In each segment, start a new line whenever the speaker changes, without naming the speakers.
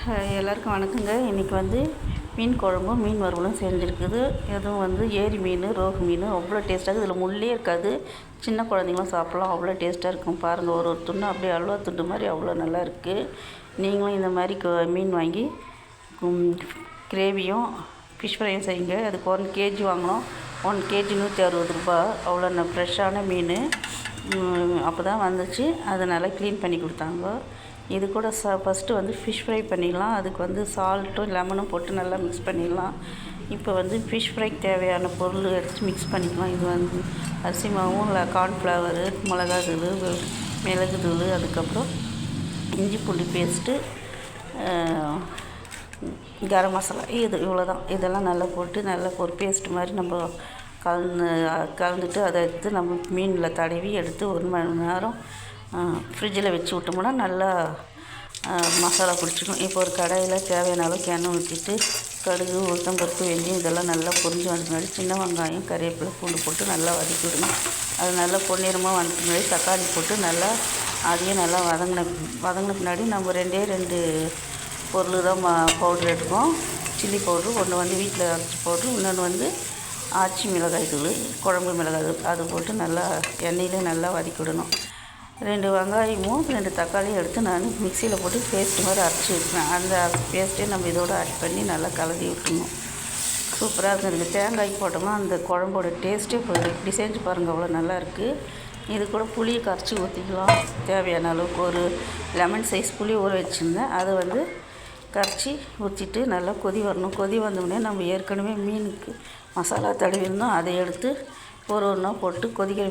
எல்லாருக்கும் வணக்கங்க. இன்றைக்கி வந்து மீன் குழம்பும் மீன் வறுவலும் செஞ்சுருக்குது. இதுவும் வந்து ஏரி மீன், ரோகு மீன் அவ்வளோ டேஸ்ட்டாக இருக்குது. இதில் முள்ளே இருக்காது. சின்ன குழந்தைங்களும் சாப்பிட்லாம். அவ்வளோ டேஸ்ட்டாக இருக்கும். பாருங்கள், ஒரு துண்டு அப்படியே அல்வா துண்டு மாதிரி அவ்வளோ நல்லா இருக்குது. நீங்களும் இந்த மாதிரி மீன் வாங்கி கிரேவியும் ஃபிஷ் ஃப்ரையும் செய்யுங்க. அதுக்கு 1 kg வாங்கினோம். 1 kg 160 ரூபா. அவ்வளோ ஃப்ரெஷ்ஷான மீன். அப்போ தான் வந்துச்சு. அதை நல்லா க்ளீன் பண்ணி கொடுத்தாங்க. இது கூட ஃபஸ்ட்டு வந்து ஃபிஷ் ஃப்ரை பண்ணிடலாம். அதுக்கு வந்து சால்ட்டும் லெமனும் போட்டு நல்லா மிக்ஸ் பண்ணிடலாம். இப்போ வந்து ஃபிஷ் ஃப்ரைக்கு தேவையான பொருள் எடுத்து மிக்ஸ் பண்ணிக்கலாம். இது வந்து அரிசி மாவும் கார்ன்ஃப்ளவரு, மிளகாத்தூள், மிளகுத்தூள், அதுக்கப்புறம் இஞ்சி பூண்டு பேஸ்ட்டு, கரம் மசாலா, இவ்வளோ தான். இதெல்லாம் நல்லா போட்டு நல்லா ஒரு பேஸ்ட் மாதிரி நம்ம கலந்துட்டு அதை எடுத்து நம்ம மீனில் தடவி எடுத்து 1 மணி நேரம் ஃப்ரிட்ஜில் வச்சு விட்டோம்னா நல்லா மசாலா பிடிச்சிக்கும். இப்போ ஒரு கடாயில் தேவையான அளவுக்கு எண்ணெய் ஊற்றிட்டு கடுகு, உளுத்தம்பருப்பு, வெந்தயம் இதெல்லாம் நல்லா பொரிஞ்சு வந்த முன்னாடி சின்ன வெங்காயம், கறிவேப்பிலை, பூண்டு போட்டு நல்லா வதக்கி விடணும். அது நல்லா பொன்னிறமாக வந்த முன்னாடி தக்காளி போட்டு நல்லா அதையும் நல்லா வதங்கின பின்னாடி நம்ம 2 பொருள் தான் பவுட்ரு எடுப்போம். சில்லி பவுட்ரு ஒன்று வந்து வீட்டில் அரைச்சி பவுட்ரு, இன்னொன்று வந்து ஆச்சி மிளகாய் தூள், குழம்பு மிளகாய் தூள். அது போட்டு நல்லா எண்ணெயிலே நல்லா வதக்கி விடணும். 2 வெங்காயமும் 2 தக்காளியும் எடுத்து நான் மிக்சியில் போட்டு பேஸ்ட் மாதிரி அரைச்சி வைப்பேன். அந்த பேஸ்ட்டே நம்ம இதோடு ஆட் பண்ணி நல்லா கலந்து விட்டுணும். சூப்பராக இருக்கும். இதுக்கு தேங்காய் போட்டோம்னா அந்த குழம்போட டேஸ்ட்டே போயிடும். இப்படி செஞ்சு பாருங்கள், அவ்வளோ நல்லாயிருக்கு. இது கூட புளியை கரைச்சி ஊற்றிக்கலாம். தேவையான அளவுக்கு ஒரு லெமன் சைஸ் புளி ஊற வச்சுருந்தேன். அதை வந்து கரைச்சி ஊற்றிட்டு நல்லா கொதி வரணும். கொதி வந்தோடனே நம்ம ஏற்கனவே மீனுக்கு மசாலா தடவிருந்தோம். அதை எடுத்து ஒன்றா போட்டு கொதிக்கிற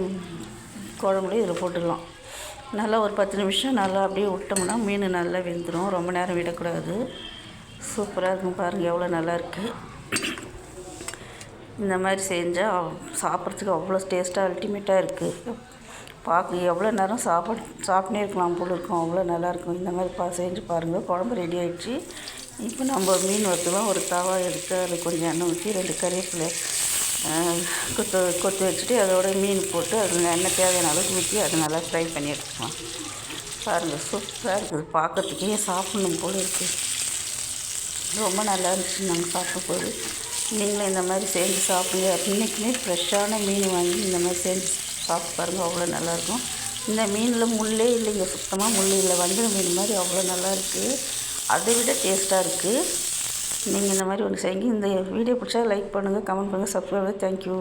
குழம்புல இதில் போட்டுடலாம். நல்லா ஒரு 10 நிமிஷம் நல்லா அப்படியே விட்டோம்னா மீன் நல்லா வெந்துடும். ரொம்ப நேரம் விடக்கூடாது. சூப்பராக இருக்கும். பாருங்கள், எவ்வளோ நல்லாயிருக்கு. இந்த மாதிரி செஞ்சால் சாப்பிட்றதுக்கு அவ்வளோ டேஸ்ட்டாக அல்டிமேட்டாக இருக்குது. பார்க்க எவ்வளோ நேரம் சாப்பிட்னே இருக்கலாம் போல் இருக்கும். அவ்வளோ நல்லாயிருக்கும். இந்த மாதிரி செஞ்சு பாருங்கள். குழம்பு ரெடி ஆகிடுச்சு. இப்போ நம்ம மீன் வறுத்துலாம். ஒரு தவா எடுத்து அதில் கொஞ்சம் எண்ணெய் ஊற்றி 2 கறிவேப்பிலை கொத்து வச்சுட்டு அதோட மீன் போட்டு அதில் எண்ணெய் தேவையான அளவுக்கு ஊற்றி அதை நல்லா ஃப்ரை பண்ணி எடுத்துக்கலாம். பாருங்கள், சூப்பராக இருக்குது. பார்க்கறதுக்கே சாப்பிட்ணும் போல் இருக்குது. ரொம்ப நல்லா இருந்துச்சு நாங்கள் சாப்பிடும்போது. நீங்களும் இந்த மாதிரி செஞ்சு சாப்பிடுங்க. இன்றைக்குமே ஃப்ரெஷ்ஷான மீன் வாங்கி இந்த மாதிரி செஞ்சு சாப்பிட்டு பாருங்கள். அவ்வளோ நல்லாயிருக்கும். இந்த மீனில் முள்ளே இல்லைங்க, சுத்தமாக முள் இல்லை. வஞ்சர மீன் மாதிரி அவ்வளோ நல்லா இருக்குது. அதை விட டேஸ்ட்டாக இருக்குது. நீங்கள் இந்த மாதிரி ஒன்று செய்யுங்க. இந்த வீடியோ பிடிச்சா லைக் பண்ணுங்கள், கமெண்ட் பண்ணுங்கள், சப்ஸ்கிரைப். தேங்க்யூ.